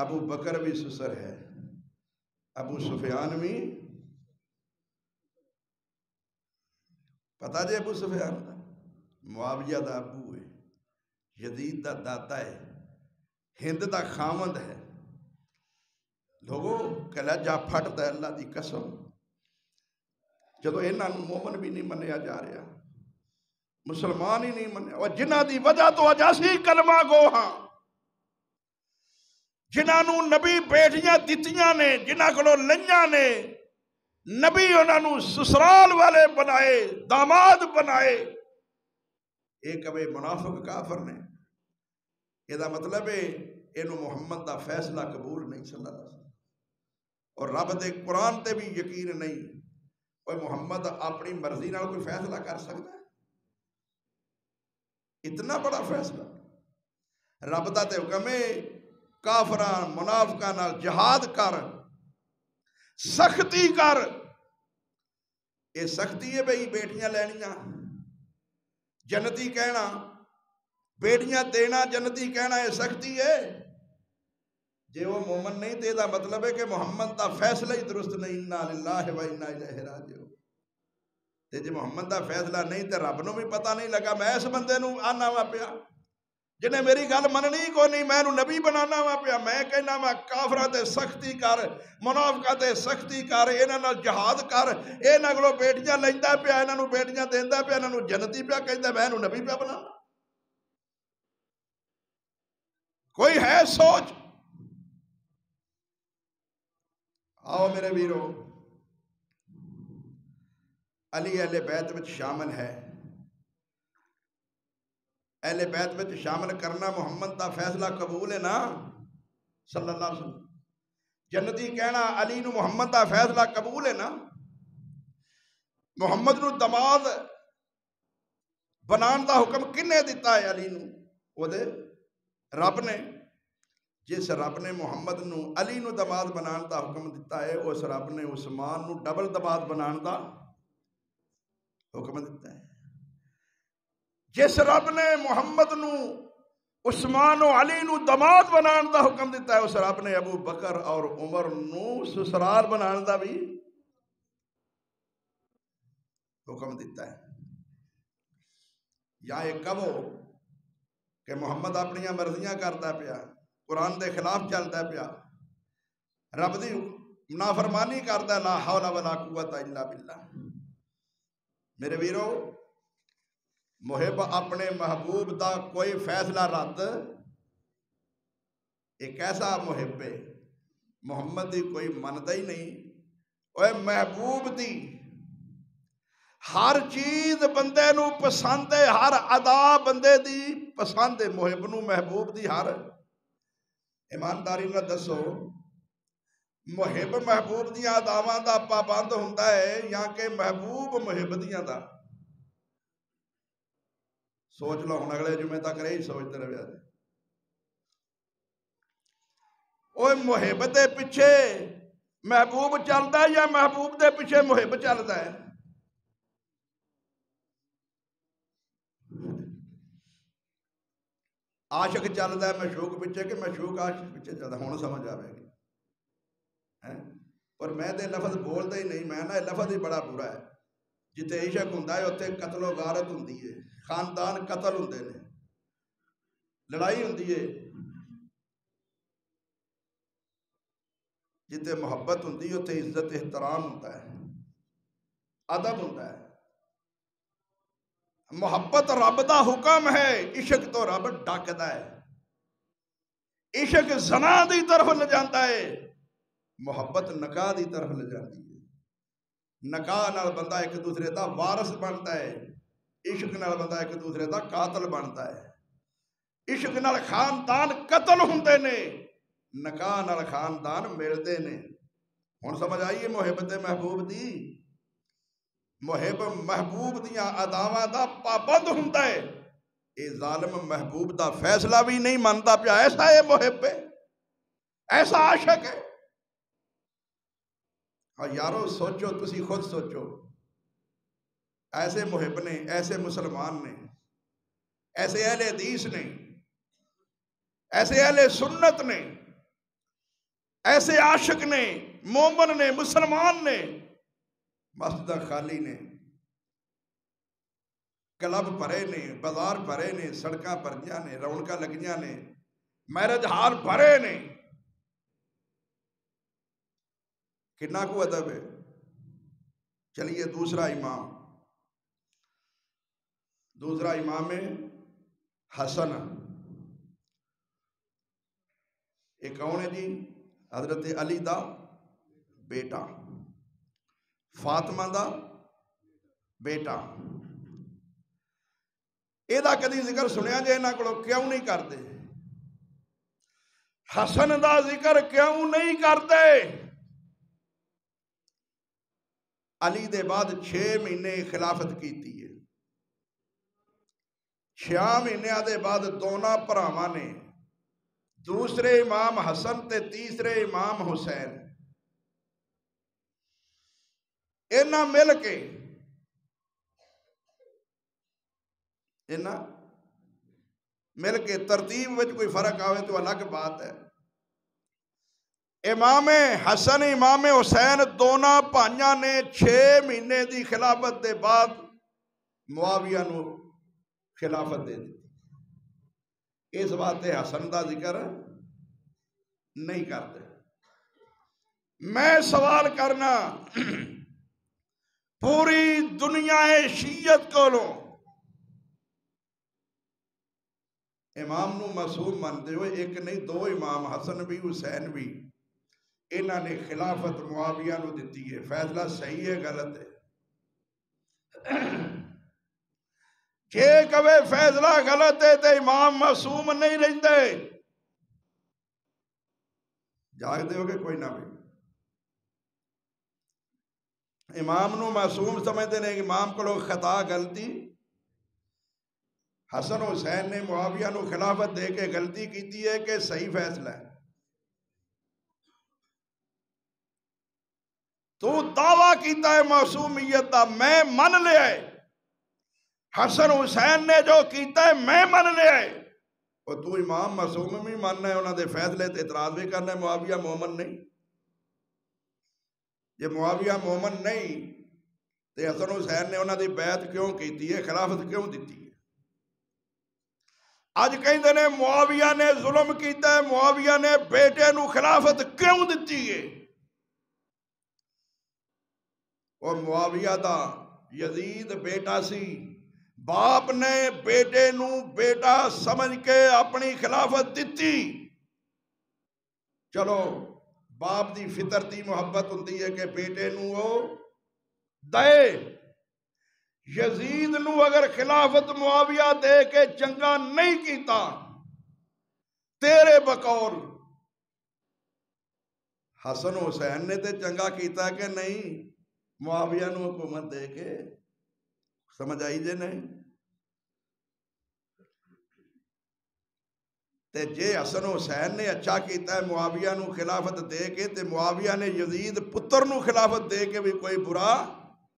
ابو بکر بھی سسر ہے، ابو سفیان بھی پتا جی ابو سفیان دا معاویہ دا ابو ہے، یزید دا داتا ہے، ہند دا خامند ہے۔ لوگوں کلیجہ پھٹتا ہے اللہ دی قسم جدو انہاں نوں مومن بھی نہیں منیا جا رہا، مسلمان ہی نہیں منیا، اور جنہاں دی وجہ تو اجاسی کلمہ گو ہاں، جنہاں نوں نبی بیٹیاں دتیاں نے، جنہاں کولوں لئیاں نے، نبی انہاں نوں سسرال والے بنائے، داماد بنائے، ایک ابے منافق کافر نے۔ یہ دا مطلب ہے اینو محمد دا فیصلہ قبول نہیں صلی اللہ علیہ وسلم، اور رب دے قرآن تے بھی یقین نہیں۔ اور محمد اپنی مرضی نال کوئی فیصلہ کر سکتا ہے؟ اتنا بڑا فیصلہ رب دا تے حکم ہے کافراں منافقاں نال جہاد کر، سختی کر۔ یہ سختی ہے بھئی بیٹیاں لینیاں جنتی کہنا، بیٹیاں دینا جنتی کہنا، یہ سختی ہے؟ جے وہ مومن نہیں تے دا مطلب ہے کہ محمد دا فیصلہ ہی درست نہیں، انا للہ و انا الیہ راجعون۔ تے جے محمد دا فیصلہ نہیں تے رب نو بھی پتہ نہیں لگا، میں اس بندے نو آنا وا پیا جنہیں میری گل مننی کو نہیں، میں نو نبی بنانا وا پیا، میں کہنا وا کافراں تے سختی کر، منافقاں تے سختی کر، انہاں نال جہاد کر، انہاں کولوں بیٹیاں لیندا پیا، انہاں نو بیٹیاں دیندا پیا، انہاں نو جنتی پیا کہندا، میں نو نبی پیا بنانا۔ کوئی ہے سوچ؟ آؤ میرے ویرو، علی اہل بیت وچ شامل ہے، اہل بیت وچ شامل کرنا محمد دا فیصلہ قبول ہے نا صلی اللہ علیہ وسلم؟ جنتی کہنا علی نو محمد دا فیصلہ قبول ہے نا؟ محمد نو دماد بنان دا حکم کنے دیتا ہے علی نو؟ وہ دے رب نے۔ جس رب نے محمد نو علی نو دماد بنان دا حکم دیتا ہے، اس رب نے عثمان نو ڈبل دماد بنان دا حکم دیتا ہے۔ جس رب نے محمد نو عثمان و علی نو دماد بنان دا حکم دیتا ہے، اس رب نے ابو بکر اور عمر نو سسرال بنان دا بھی حکم دیتا ہے۔ یا یہ کہو کہ محمد اپنی مرضیاں کرتا پیا، قرآن دے خلاف چلتا پیا، رب دی نافرمانی کرتا ہے، لا حول ولا قوت الا باللہ۔ میرے ویرو، محب اپنے محبوب دا کوئی فیصلہ رد، ایک ایسا محب ہے محمد دی کوئی منتا ہی نہیں۔ اوے محبوب دی ہر چیز بندے نو پسند ہے، ہر ادا بندے دی پسند ہے، محب نو محبوب دی ہر۔ ایمانداری نہ دسو محب محبوب دیاں اداواں دا پابند ہوندا ہے یا کہ محبوب محب دیاں دا؟ سوچ لو، ہن اگلے جمعے تک رہی سوچتے رہے۔ اوہ محب دے پیچھے محبوب چلدا ہے یا محبوب دے پیچھے محب چلدا ہے؟ عاشق چلدا ہے معشوق پیچھے کہ معشوق عاشق پیچھے چلدا؟ ہن سمجھ آوے گی۔ اور میں تے لفظ بولدا ہی نہیں، میں نا لفظ ہی بڑا برا ہے۔ جتے عشق ہوندا ہے اوتھے قتل و غارت ہوندی ہے، خاندان قتل ہوندے نے، لڑائی ہوندی ہے۔ جتے محبت ہوندی ہے اوتھے عزت احترام ہوندا ہے، ادب ہوندا ہے۔ محبت رب دا حکم ہے، عشق تو رب ڈاکدا ہے۔ عشق زنا دی طرف لے جاندا ہے، محبت نکاح دی طرف لے جاتی ہے۔ نکاح نال بندہ ایک دوسرے دا وارث بنتا ہے، عشق نال بندہ ایک دوسرے دا قاتل بنتا ہے۔ عشق نال خاندان قتل ہوندے نے، نکاح نال خاندان ملدے نے۔ ہن سمجھ آئیے محبت محبوب دی؟ محب محبوب دیاں اداواں دا پابند ہوندا ہے، اے ظالم محبوب دا فیصلہ بھی نہیں مانتا پیا۔ ایسا ہے محب ہے، ایسا عاشق ہے۔ اور یارو سوچو، تسی خود سوچو، ایسے محب نے، ایسے مسلمان نے، ایسے اہل حدیث نے، ایسے اہل سنت نے، ایسے عاشق نے، مومن نے، مسلمان نے، مسجد خالی نے، کلب بھرے نے، بازار بھرے نے، سڑکاں بھریاں نے، رونقاں لگیاں نے، میرج ہال بھرے نے، کتنا کو ادب ہے۔ چلیے دوسرا امام ہے حسن۔ یہ کون ہے جی؟ حضرت علی دا بیٹا، فاطمہ دا بیٹا۔ یہ کدی ذکر سنیا جائے انہاں کو کیوں نہیں کرتے؟ حسن دا ذکر کیوں نہیں کرتے؟ علی دے بعد 6 مہینے خلافت کیتی ہے، 6 مہینے دے بعد دونوں بھراواں نے، دوسرے امام حسن تے تیسرے امام حسین، انہاں مل کے ترتیب وچ کوئی فرق آوے تو الگ بات ہے۔ امام حسن امام حسین دونوں بھائیاں نے 6 مہینے دی خلافت دے بعد معاویہ نو خلافت دے دی۔ اس واسطے حسن دا ذکر نہیں کرتے۔ میں سوال کرنا پوری دنیا شیعت کولوں امام نو معصوم مانتے ہوئے ایک نہیں 2 امام حسن بھی حسین بھی انہاں نے خلافت معاویہ نو دیتی ہے۔ فیصلہ صحیح ہے غلط ہے؟ جے کبھی فیصلہ غلط ہے تو امام معصوم نہیں رہتے۔ جاگ دے ہو کہ کوئی نہ بھی امام نو معصوم سمجھتے ہیں۔ امام کو لوگ خطا غلطی، حسن حسین نے معاویہ نو خلافت دے کے غلطی کیتی ہے کہ صحیح فیصلہ ہے؟ تو دعویٰ کیتا ہے معصومیت دا، میں من لیا ہے۔ حسن حسین نے جو کیتا ہے میں من لیا ہے، اور تو امام معصوم بھی ماننا ہے، انہوں نے فیصلے تے اعتراض بھی کرنا ہے۔ معاویہ مومن نہیں، یہ معاویہ مومن نہیں تے حسن حسین نے انہوں نے بیعت کیوں کیتی ہے، خلافت کیوں دیتی ہے؟ اج کہندے نے معاویہ نے ظلم کیتا ہے، معاویہ نے بیٹے نو خلافت کیوں دیتی ہے؟ اور معاویہ دا یزید بیٹا سی، باپ نے بیٹے نو بیٹا سمجھ کے اپنی خلافت دیتی۔ چلو باپ دی فطرتی محبت ہوندی ہے کہ بیٹے نو وہ دے، یزید نو اگر خلافت معاویہ دے کے چنگا نہیں کیتا تیرے بقول حسن حسین نے تے چنگا کیتا کہ نہیں معاویہ نو حکومت دے کے؟ سمجھ آئی جے نہیں؟ تے جے حسن حسین نے اچھا کیتا ہے معاویہ نو خلافت دے کے تے معاویہ نے یزید پتر نو خلافت دے کے بھی کوئی برا